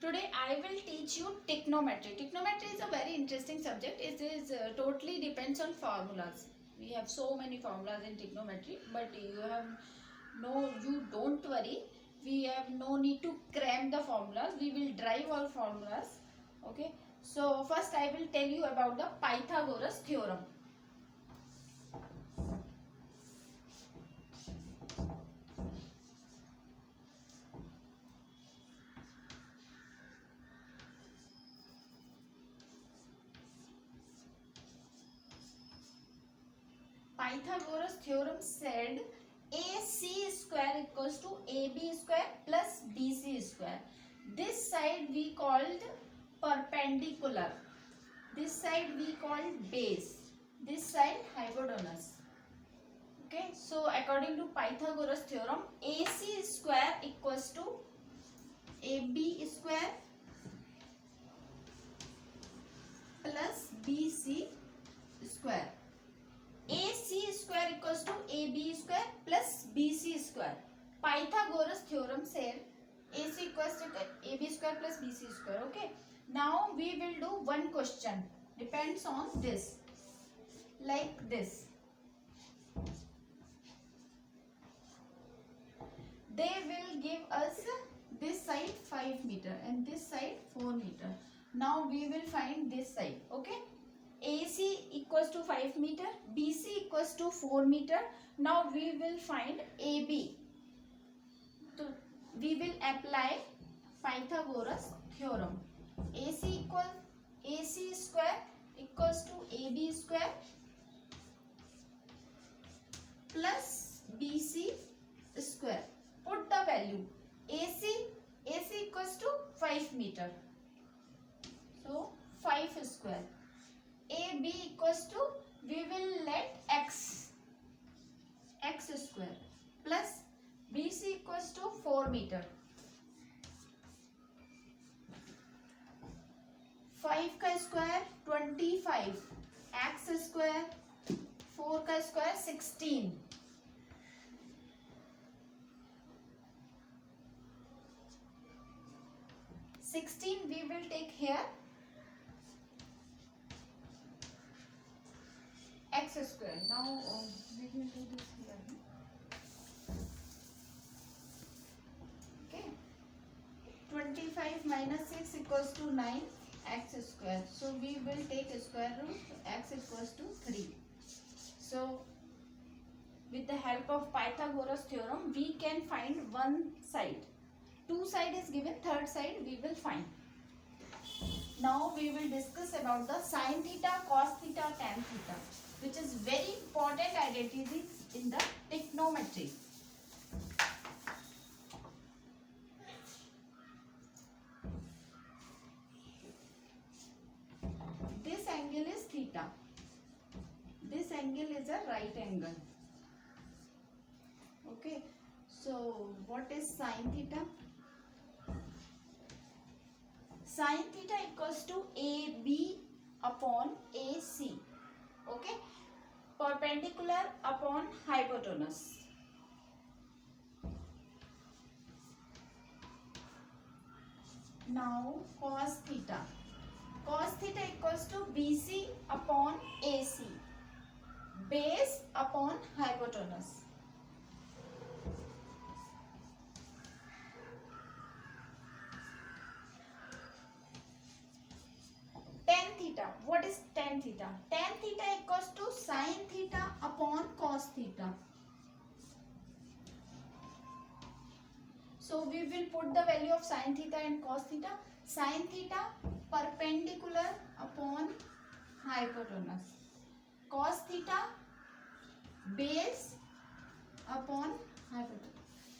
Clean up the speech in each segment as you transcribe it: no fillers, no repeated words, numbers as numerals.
Today I will teach you trigonometry. Trigonometry is a very interesting subject. It is totally depends on formulas. We have so many formulas in trigonometry, but you don't worry. We have no need to cram the formulas. We will drive all formulas. Okay. So first I will tell you about the Pythagoras theorem. Pythagoras theorem said AC square equals to AB square plus BC square. This side we called perpendicular. This side we called base. This side hypotenuse. Okay, so according to Pythagoras theorem, AC square equals to AB square plus BC square. AC square equals to AB square plus BC square. Pythagoras theorem said AC equals to AB square plus BC square. Okay. Now we will do one question. Depends on this. Like this. They will give us this side 5 meter and this side 4 meter. Now we will find this side. Okay. AC equals to 5 meter, BC equals to 4 meter. Now we will find AB. So we will apply Pythagoras theorem. AC square equals to AB square plus BC square. Put the value. AC equals to 5 meter. So 5 square. AB equals to, we will let x square plus BC equals to 4 meter. 5 का square 25, x square 4 का square 16. We will take here x square. Now we will do this here. Okay. 25 minus 6 equals to 9 x square. So we will take square root x equals to 3. So with the help of Pythagoras theorem we can find one side. Two side is given, third side we will find. Now we will discuss about the sin theta, cos theta, tan theta, which is very important identity in the trigonometry. This angle is theta. This angle is a right angle. Okay. So what is sin theta? Sin theta equals to AB upon AC. Okay. Perpendicular upon hypotenuse. Now cos theta. Cos theta equals to BC upon AC. Base upon hypotenuse. Tan theta. What is tan theta? Tan theta equals to sin theta upon cos theta. So we will put the value of sin theta and cos theta. Sin theta perpendicular upon hypotenuse. Cos theta base upon hypotenuse.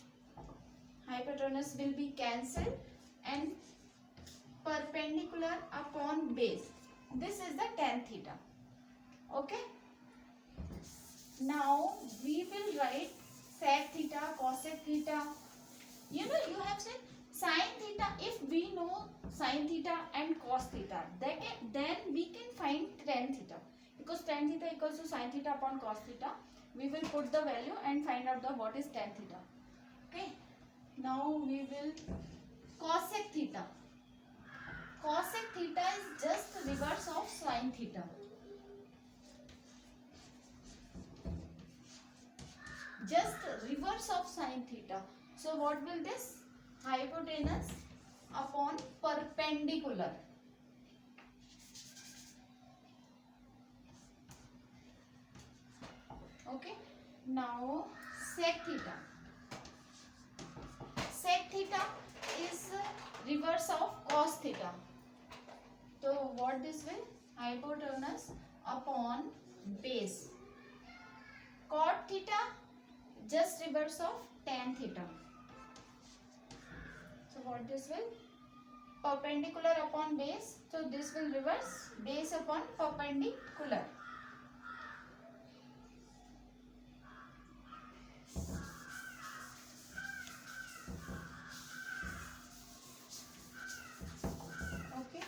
Hypotenuse will be cancelled and perpendicular upon base. This is the tan theta. Okay. Now we will write sec theta, cosec theta. You have said sin theta. If we know sin theta and cos theta, then we can find tan theta. Because tan theta equals to sin theta upon cos theta. We will put the value and find out what is tan theta. Okay. Now we will cosec theta. reverse of sin theta. Just reverse of sin theta. So what will this? Hypotenuse upon perpendicular. Okay. Now sec theta. Sec theta is reverse of cos theta. So what this will? Hypotenuse upon base. Cot theta just reverse of tan theta. So what this will? Perpendicular upon base. So this will reverse base upon perpendicular. Okay.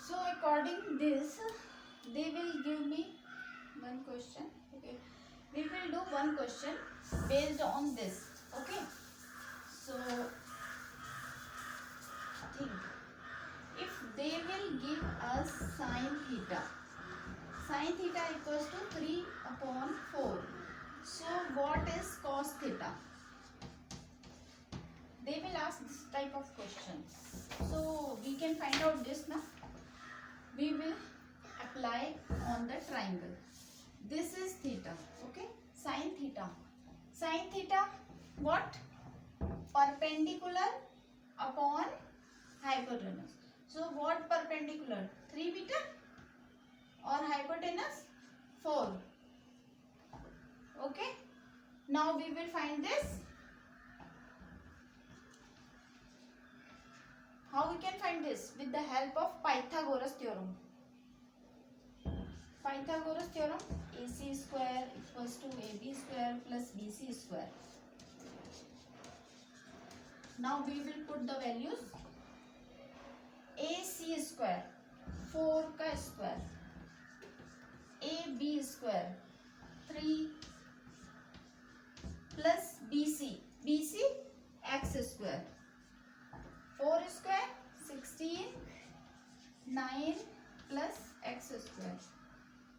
So according this, they will give me one question. Okay. We will do one question based on this. Okay. So think, if they will give us sin theta equals to 3 upon 4. So what is cos theta? They will ask this type of question. So we can find out this now. We will apply on the triangle. This is theta. Okay. Sin theta. Sin theta what? Perpendicular upon hypotenuse. So what perpendicular? 3 meter or hypotenuse 4. Okay. Now we will find this. How we can find this? With the help of Pythagoras theorem. Pythagoras theorem, AC square equals to AB square plus BC square. Now we will put the values. AC square 4 का square, AB square 3 plus BC x square 4 square 16 9 plus x square.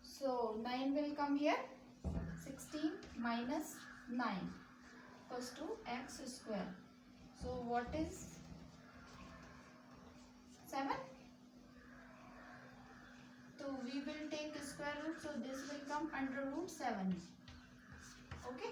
So 9 will come here. 16 minus 9 equals to x square. So what is 7? So we will take square root. So this will come under root 7. Okay.